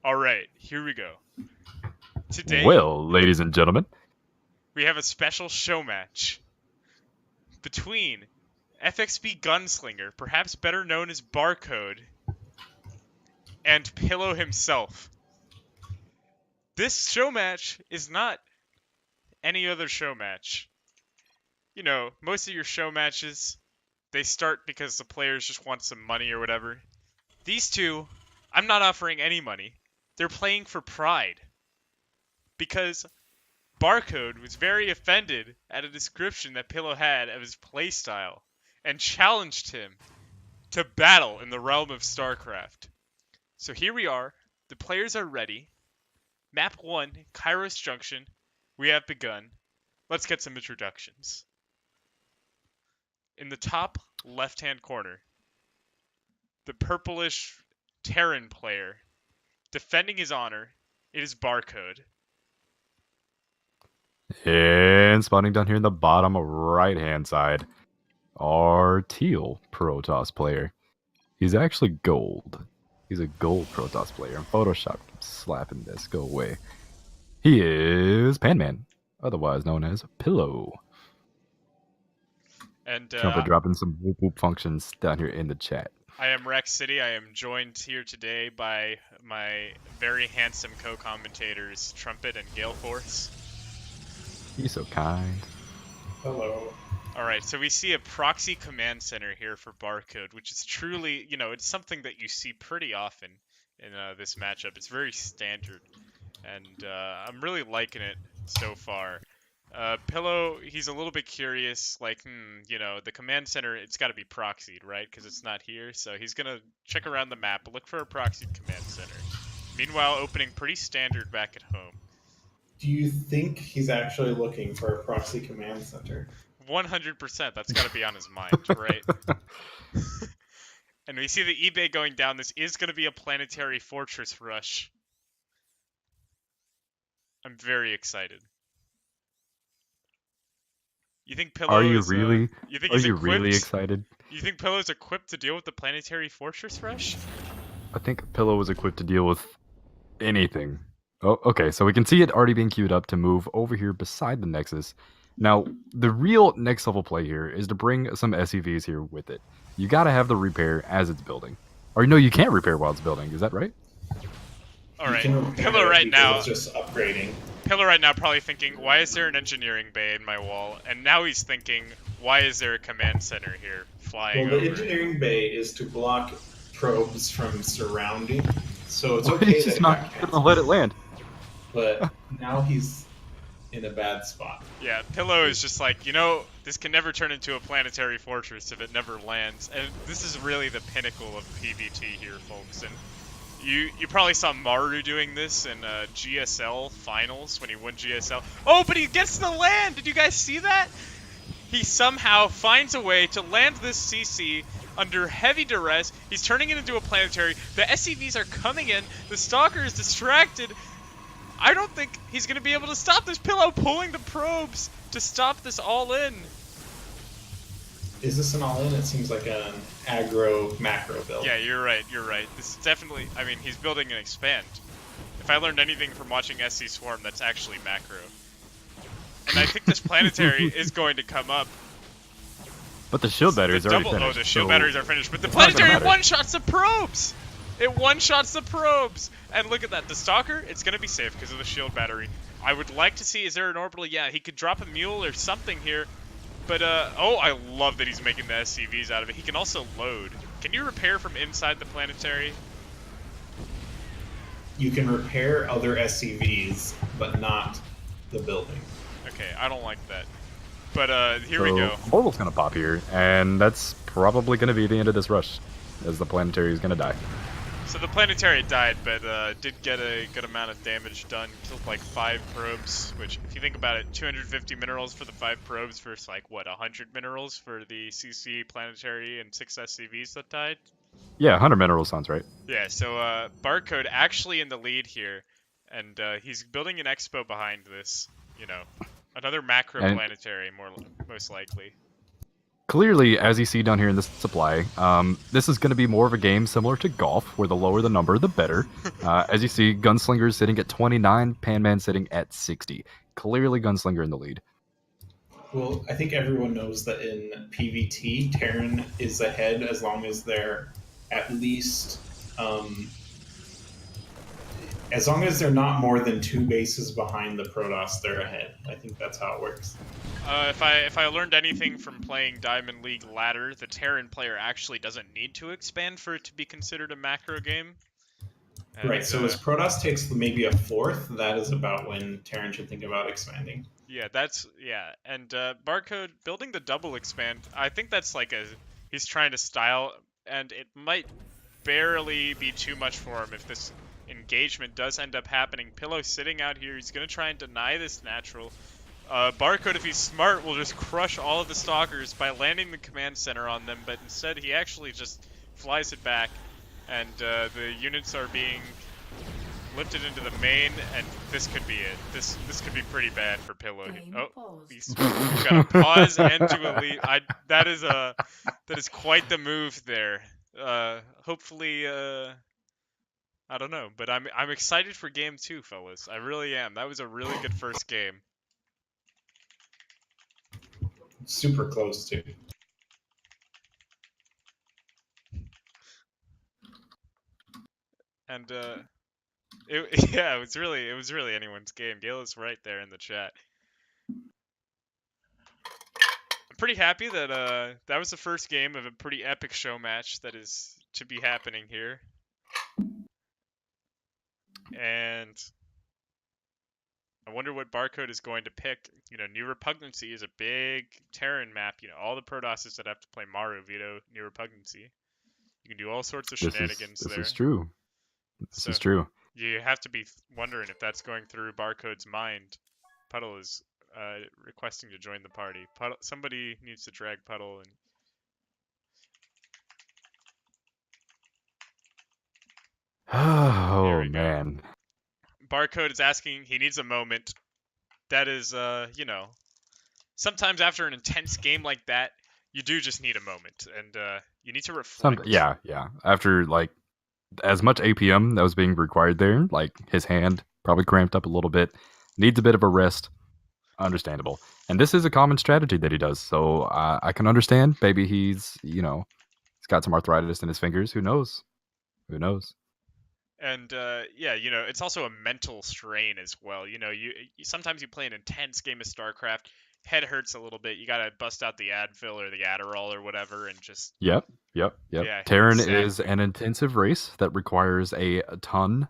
Alright, here we go. Today, Well, ladies and gentlemen, we have a special show match between FxB Gunslinger, perhaps better known as BarCode, and Pillow himself. This show match is not any other show match. You know, most of your show matches, they start because the players just want some money or whatever. These two, I'm not offering any money. They're playing for pride. Because BarCode was very offended at a description that Pillow had of his playstyle and challenged him to battle in the realm of StarCraft. So here we are. The players are ready. Map 1, Kairos Junction. We have begun. Let's get some introductions. In the top left-hand corner, the purplish Terran player defending his honor. It is BarCode. and spawning down here in the bottom right-hand side, our teal Protoss player. He's actually gold. He's a gold Protoss player. And Photoshop keeps slapping this. Go away. He is Panman, otherwise known as Pillow. And Trumpet dropping some whoop whoop functions down here in the chat. I am Rex City. I am joined here today by my very handsome co-commentators, Trumpet and Galeforce. He's so kind. Hello. Alright, so we see a proxy command center here for BarCode, which is truly, you know, it's something that you see pretty often in this matchup. It's very standard, and I'm really liking it so far. Pillow, he's a little bit curious, like, you know, the command center, it's got to be proxied, right? Because it's not here, so he's going to check around the map, look for a proxied command center. Meanwhile, opening pretty standard back at home. Do you think he's actually looking for a proxy command center? 100%, that's got to be on his mind, right? And we see the eBay going down. This is going to be a planetary fortress rush. I'm very excited. You think Pillow Are you is, really? you think Are he's you equipped? really excited? You think Pillow's equipped to deal with the planetary fortress rush? I think Pillow was equipped to deal with anything. Oh, okay, so we can see it already being queued up to move over here beside the Nexus. Now, the real next level play here is to bring some SCVs here with it. You gotta have the repair as it's building. Or no, you can't repair while it's building, is that right? Alright, You can repair Pillow it right because now, it's just upgrading. Pillow right now probably thinking, why is there an engineering bay in my wall? And now he's thinking, why is there a command center here flying Well, the over? engineering bay is to block probes from surrounding, so it's Why okay he's that just it not got gonna canceled. let it land. But now he's in a bad spot. Yeah, Pillow is just like, you know, this can never turn into a planetary fortress if it never lands. And this is really the pinnacle of PvT here, folks. And you probably saw Maru doing this in GSL finals when he won GSL. Oh, but he gets to land! Did you guys see that? He somehow finds a way to land this CC under heavy duress. He's turning it into a planetary. The SCVs are coming in. The Stalker is distracted. I don't think he's going to be able to stop this. Pillow pulling the probes to stop this all-in. Is this an all-in? It seems like an aggro macro build. Yeah, you're right, you're right. This is definitely, I mean, he's building an expand. If I learned anything from watching SC Swarm, that's actually macro. And I think this planetary is going to come up. But the shield batteries The are already double, finished. oh, the shield so batteries are finished, but the it's not gonna planetary matter. one-shots the probes! It one-shots the probes! And look at that, the Stalker, it's going to be safe because of the shield battery. I would like to see, is there an orbital? Yeah, he could drop a mule or something here. But, oh, I love that he's making the SCVs out of it. He can also load. Can you repair from inside the planetary? You can repair other SCVs, but not the building. Okay, I don't like that. But, here we go. Mortal's gonna pop here, and that's probably gonna be the end of this rush, as the planetary is gonna die. So the planetary died, but did get a good amount of damage done. Killed like 5 probes, which, if you think about it, 250 minerals for the 5 probes versus like, what, 100 minerals for the CC planetary and 6 SCVs that died? Yeah, 100 minerals sounds right. Yeah, so BarCode actually in the lead here, and he's building an expo behind this, you know. Another macro And- planetary, most likely. clearly, as you see down here in the supply, this is going to be more of a game similar to golf, where the lower the number, the better. As you see, Gunslinger's sitting at 29, Panman sitting at 60. Clearly, Gunslinger in the lead. Well, I think everyone knows that in PvT, Terran is ahead as long as they're at least, as long as they're not more than 2 bases behind the Protoss, they're ahead. I think that's how it works. If I learned anything from playing Diamond League Ladder, the Terran player actually doesn't need to expand for it to be considered a macro game. And, right, so as Protoss takes maybe a 4th, that is about when Terran should think about expanding. Yeah, and BarCode building the double expand, I think that's like he's trying to style, and it might barely be too much for him if this engagement does end up happening. Pillow sitting out here, he's going to try and deny this natural. BarCode, if he's smart, will just crush all of the stalkers by landing the command center on them, but instead he actually just flies it back, and the units are being lifted into the main, and this could be it. This could be pretty bad for Pillow. He's got a pause and to elite. That is quite the move there. Hopefully, I don't know, but I'm excited for game 2, fellas. I really am. That was a really good first game. Super close too. And it was really anyone's game. Gale's right there in the chat. I'm pretty happy that that was the first game of a pretty epic show match that is to be happening here. And I wonder what BarCode is going to pick. You know, New Repugnancy is a big Terran map. You know, all the Protosses that have to play Maru veto New Repugnancy. You can do all sorts of shenanigans there. This is true. This is true. You have to be wondering if that's going through BarCode's mind. Puddle is requesting to join the party. Puddle, somebody needs to drag Puddle and. Oh man. BarCode is asking. He needs a moment. That is, you know, sometimes after an intense game like that, you do just need a moment, and you need to reflect. Yeah. After like as much APM that was being required there, like his hand probably cramped up a little bit, needs a bit of a rest. Understandable. And this is a common strategy that he does, so I can understand. Maybe he's got some arthritis in his fingers. Who knows? And yeah, you know, it's also a mental strain as well. You know, you sometimes you play an intense game of StarCraft, head hurts a little bit. You gotta bust out the Advil or the Adderall or whatever, and just. Yep. Yeah, Terran is an intensive race that requires a ton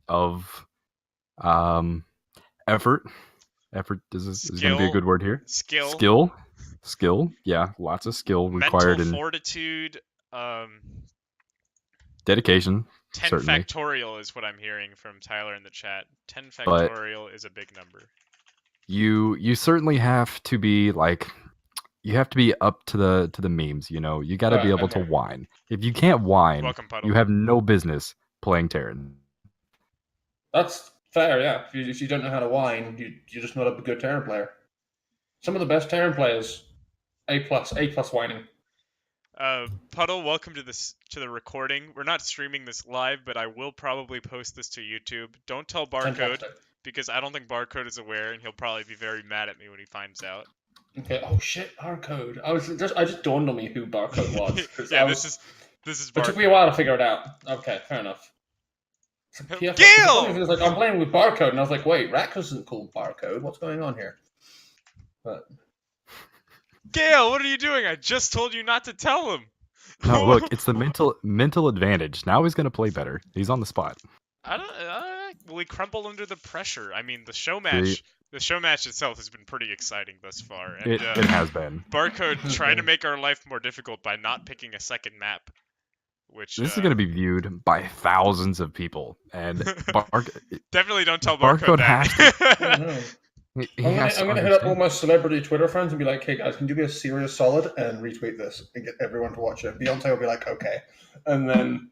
of effort. Effort is going to be a good word here. Skill. Yeah, lots of skill required. Mental fortitude. Dedication. 10 certainly. factorial is what I'm hearing from Tyler in the chat. 10 factorial is a big number. You certainly have to be like. You have to be up to the memes, you know. You got to be able to whine. If you can't whine, Welcome, Puddle. you have no business playing Terran. That's fair, yeah. If you don't know how to whine, you're just not a good Terran player. Some of the best Terran players, A+ whining. Puddle, welcome to the recording. We're not streaming this live, but I will probably post this to YouTube. Don't tell BarCode, Fantastic. because I don't think BarCode is aware, and he'll probably be very mad at me when he finds out. Okay. Oh shit, BarCode. I just dawned on me who BarCode was. Yeah, this is BarCode. It took me a while to figure it out. Okay, fair enough. Gale! He was like, I'm playing with BarCode, and I was like, wait, Rack isn't called BarCode. What's going on here? But Gale, what are you doing? I just told you not to tell him. No, look, it's the mental advantage. Now he's gonna play better. He's on the spot. Will he crumble under the pressure? I mean, the show match itself has been pretty exciting thus far. And, it has been. BarCode trying to make our life more difficult by not picking a second map. Which this is going to be viewed by thousands of people, and definitely don't tell BarCode that. Has to. I'm going to hit up all my celebrity Twitter friends and be like, hey guys, can you do me a serious solid and retweet this and get everyone to watch it? Beyonce will be like, okay. And then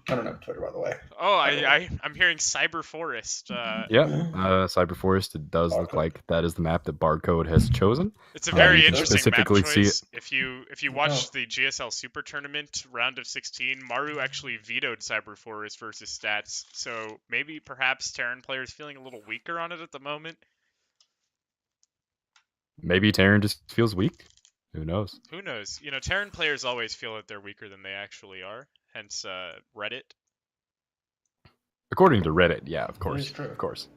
I don't have Twitter, by the way. Oh, I'm hearing Cyber Forest. Yeah, Cyberforest, it does look BarCode. like that is the map that BarCode has chosen. It's a you very can interesting map specifically see choice. If you watch Oh. the GSL Super Tournament round of 16, Maru actually vetoed Cyber Forest versus Stats. So maybe perhaps Terran players feeling a little weaker on it at the moment. Maybe Terran just feels weak. Who knows? Who knows? You know, Terran players always feel that they're weaker than they actually are. Hence, Reddit. According to Reddit, yeah, of That course, is true. of course.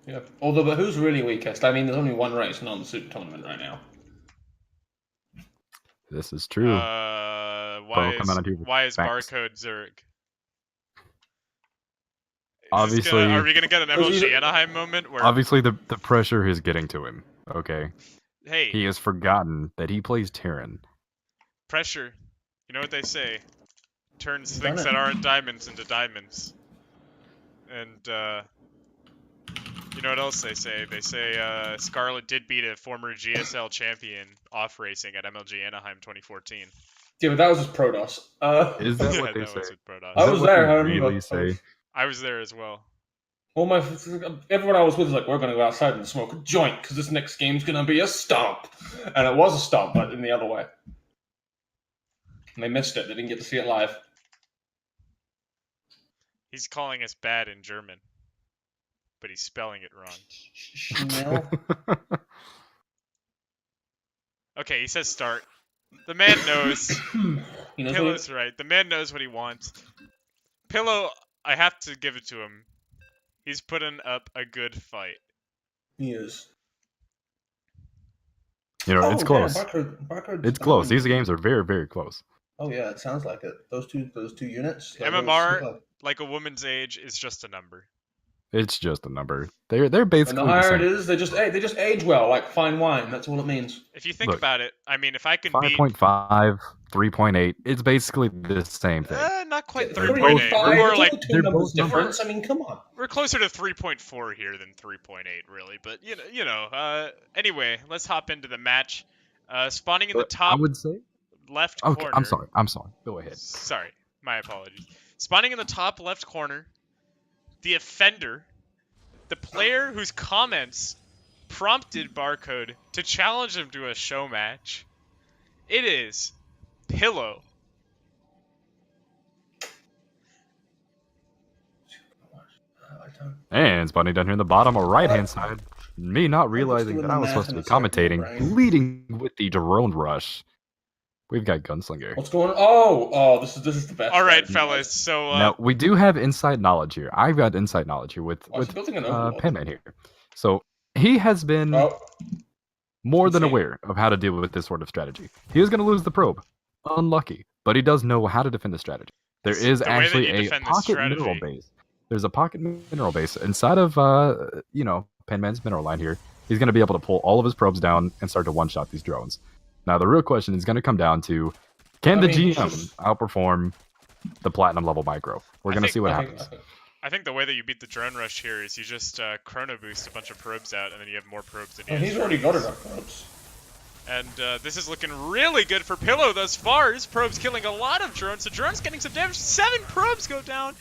Yeah. Although, but who's really weakest? I mean, there's only one race on the Super Tournament right now. This is true. Why coming out here with is facts. BarCode Zurich? Obviously, are we gonna get an MLG Anaheim moment where? Obviously, the pressure is getting to him. Okay, Hey, he has forgotten that he plays Terran. pressure. You know what they say? Turns Done things it. that aren't diamonds into diamonds. And you know what else they say? They say Scarlet did beat a former GSL champion off racing at MLG Anaheim 2014. Yeah, but that was just Protoss. Is that Yeah, what they that say? was with Protoss. I Is that was what there. they I remember. really say? I was there as well. Everyone I was with was like, we're going to go outside and smoke a joint because this next game's going to be a stomp. And it was a stomp, but in the other way. And they missed it. They didn't get to see it live. He's calling us bad in German, but he's spelling it wrong. Schnell. Okay, he says start. The man knows. He knows what Pillow's right. The man knows what he wants. Pillow, I have to give it to him. He's putting up a good fight. he is. You know, it's close. BarCode, It's close. These games are very, very close. Oh yeah, it sounds like it. Those two units. MMR, like a woman's age, is just a number. It's just a number. They're And basically the higher it same. is, they just age well, like fine wine. That's all it means. If you think Look, about it, I mean, if I could beat 5.5, 3.8. It's basically the same thing. not quite They're 3.8. both- We're more like they're numbers both numbers. difference. I mean, come on. we're closer to 3.4 here than 3.8, really. But you know. Anyway, let's hop into the match. Spawning in the top I would say. left Okay, corner. I'm sorry. Go ahead. Sorry, my apologies. Spawning in the top left corner, the offender, the player whose comments prompted BarCode to challenge him to a show match. It is Pillow. And spawning down here in the bottom right-hand side. Me not realizing doing that the I was math supposed to be in a second, commentating, right? leading with the drone rush. We've got Gunslinger. What's going on? Oh, this is the best. All right, strategy, fellas. guys. So Now, we do have inside knowledge here. I've got inside knowledge here with Oh, it's building an overlord. Penman here. So he has been Oh, more than insane. aware of how to deal with this sort of strategy. He is going to lose the probe. Unlucky. But he does know how to defend the strategy. There It's is the way that actually you a defend this pocket mineral strategy. base. There's a pocket mineral base inside of, Penman's mineral line here. He's going to be able to pull all of his probes down and start to one-shot these drones. Now, the real question is going to come down to, can the GM outperform the platinum level micro? We're going to see what happens. I think the way that you beat the drone rush here is you just chrono boost a bunch of probes out, and then you have more probes than he has. He's already got enough probes. And this is looking really good for Pillow thus far. His probe's killing a lot of drones. The drone's getting some damage. 7 probes go down.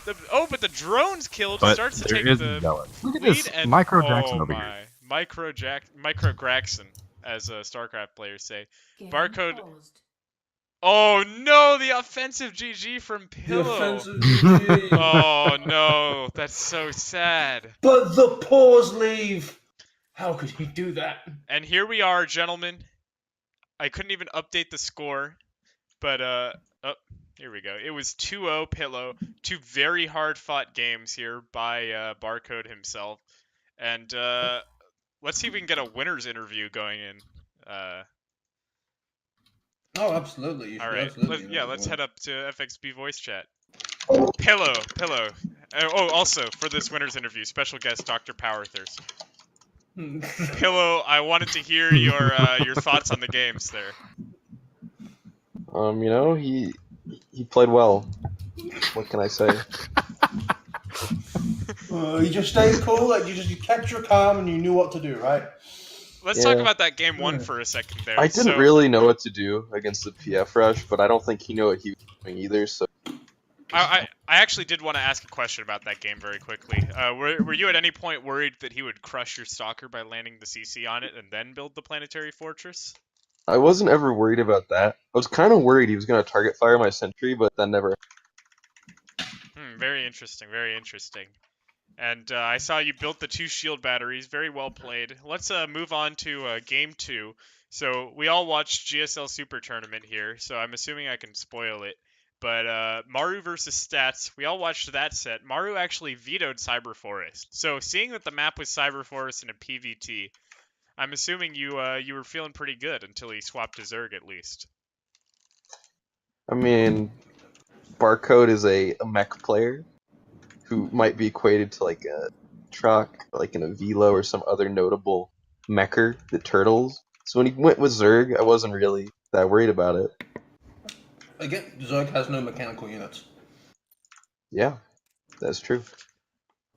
But the drone's killed. But Starts to there take is the Zealot. Look at lead this and Micro Jackson over here. Micro Graxon, as StarCraft players say. BarCode. Oh no, the offensive GG from Pillow. The offensive GG. Oh no, that's so sad. But the pause leave. How could he do that? And here we are, gentlemen. I couldn't even update the score, but here we go. It was 2-0 Pillow. 2 very hard-fought games here by BarCode himself. And let's see if we can get a winner's interview going in. Oh, absolutely. You All should right, absolutely let's head up to FxB voice chat. Pillow. Oh, also for this winner's interview, special guest Dr. Powerthirst. Pillow, I wanted to hear your thoughts on the games there. He played well. What can I say? You just stayed cool. Like you kept your calm and you knew what to do, right? let's talk Yeah. about that game 1 for a second there. I didn't So, really know what to do against the PF rush, but I don't think he knew what he was doing either. So I actually did want to ask a question about that game very quickly. Were you at any point worried that he would crush your stalker by landing the CC on it and then build the planetary fortress? I wasn't ever worried about that. I was kind of worried he was going to target fire my sentry, but that never. Very interesting, very interesting. And I saw you built the 2 shield batteries. Very well played. Let's move on to game 2. So we all watched GSL Super Tournament here, so I'm assuming I can spoil it. But Maru versus Stats, we all watched that set. Maru actually vetoed Cyber Forest. So seeing that the map was Cyber Forest in a PvT, I'm assuming you were feeling pretty good until he swapped to Zerg at least. Hmm. I mean, BarCode is a mech player who might be equated to like a truck, like an avilo or some other notable mecher, the turtles. So when he went with Zerg, I wasn't really that worried about it. Again, Zerg has no mechanical units. Yeah, that's true.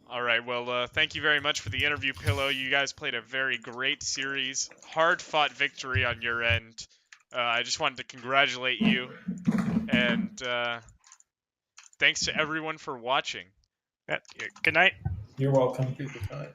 All right, well, thank you very much for the interview, Pillow. You guys played a very great series. Hard-fought victory on your end. I just wanted to congratulate you. And thanks to everyone for watching. Yeah, good night. You're welcome. Good night.